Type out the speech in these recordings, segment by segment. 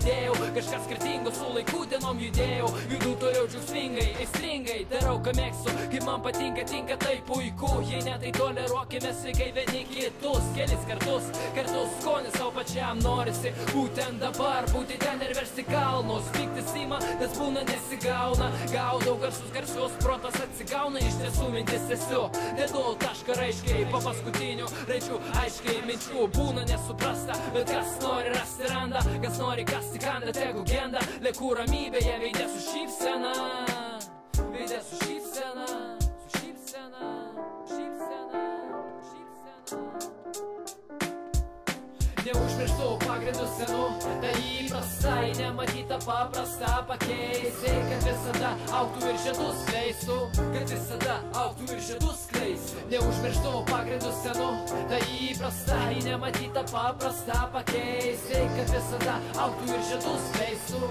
įdėjau, kažkas skirtingo su laiku dienom judėjau, judu toliau džiaugsmingai, aistringai, darau ką mėgstu, kaip man patinka, tinka tai puiku, jei ne tai toleruokime sveikai vieni kitus, kelis kartus skonis savo pačiam norisi, būtent dabar, būti ten ir versti kalnus, pyktis ima, nes būna nesigauna, gaudau garsus, protas atsigauna, iš tiesų mintis tęsiu, dedu tašką raiškiai, po paskutinių raidžių aiškiai minčių, būna nesuprasta, bet kas nori rasti randa, kas nori kasti kanda, tegu genda, lieku ramybėje, veidė su šypsena, veidė su šypsena, su šypsena, šypsena, šypsena. Neužmirštų pagrindų senų, tai įprastai nematyta paprasta pakeisti, kad visada augtų ir žiedus skleistų, kad visada augtų ir žiedus skleistų. Neužmirštų pagrindų senų, tai įprastai nematyta paprasta pakeisti, kad visada augtų ir žiedus skleistų.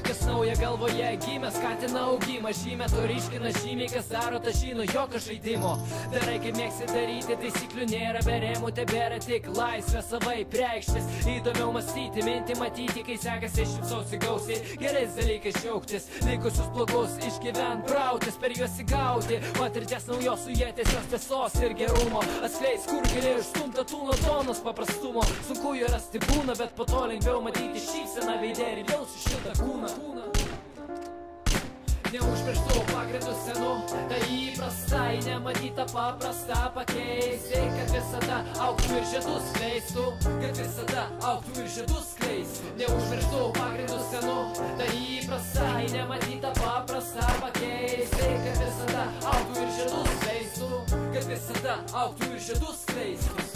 Kas nauja galvoje gimė, skatina augimą, žymė to ryškina žymiai, kas daro tą žino jokio žaidimo. Darai kaip mėgsi daryti, taisyklių nėra, berėmų tebėra tik laisvė savaip reikštis, įdomiau mąstyti, mintį matyti, kai sekasi šypsausi gausiai, gerais dalykais džiaugtis, likusius blogus išgyvent, brautis, per juos įgauti, patirties naujos su jie tiesios tiesos ir gerumo, atskleis, kur giliai išstumta tūno tonos paprastumo, sunku jo rasti būna, bet po to lengviau matyti šypseną veidė ir jausi šitą kūną. Neužmirštų pagrindų senų, tai įprastai nematyta paprasta pakeisti, kad visada augtų ir žiedus skleistų, kad visada augtų ir žiedus skleistų. Neužmirštų pagrindų senų, tai įprastai nematyta paprasta pakeisti, kad visada augtų ir žiedus skleistų, kad visada augtų ir žiedus skleistų.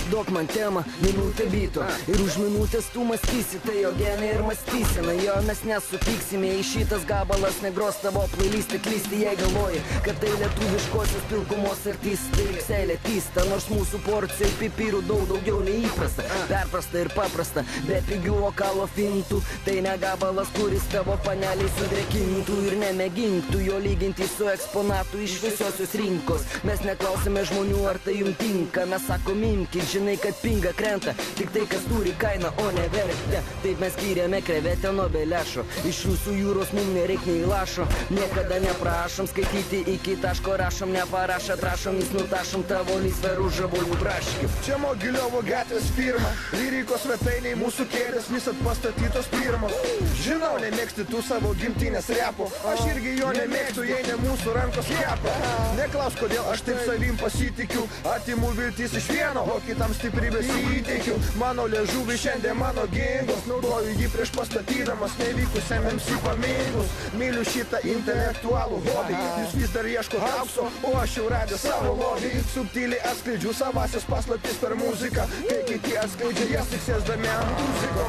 Duok man temą, minutę byto ir už minutės tu mąstysi, tai jo genai ir mąstysena, jo mes nesupyksime, į šitas gabalas negros tavo playlistą klysti, jei galvoji, kad tai lietuviškosios pilkumos artistai, seilė tysta, nors mūsų porcijai pipirų daugiau neįprasta, perprasta ir paprasta, be pigių vokalo fintų, tai ne gabalas, kuris tavo paneliai sudrekintų ir nemėgink tu jo lyginti su eksponatu iš visiosios rinkos, mes neklausime žmonių, ar tai jum tinka, mes sakom imkit, žinai, kad pinga krenta, tik tai, kas turi kainą, o ne vertę. Taip mes skiriame krevetę nuo belešo, iš jūsų jūros mum nereik nei lašo, niekada neprašom skaityti iki taško, rašom, neparašat, rašom, jis nutašom tavo lysverų žavojų braškių. Čia Mogiliovo gatvės firma, lyrikos svetainiai mūsų kėdės visat pastatytos pirmos. Žinau, nemėgsti tu savo gimtinės repo, aš irgi jo nemėgstu, jei ne mūsų rankos kepa. Neklaus, kodėl aš taip savim pasitikiu, atimu viltis iš vieno, o kitam stiprybės įteikiu. Mano liežuvį šiandien mano gingos, naudoju jį prieš pastatydamas nevykusiam MC paminklus. Myliu šitą intelektualų hobį, jūs vis dar ieško aukso, o aš jau radęs savo lobį. Subtiliai atskleidžiu savasias paslaptis per muziką, kai kiti atskleidžia jas tik sėsdami ant muziko.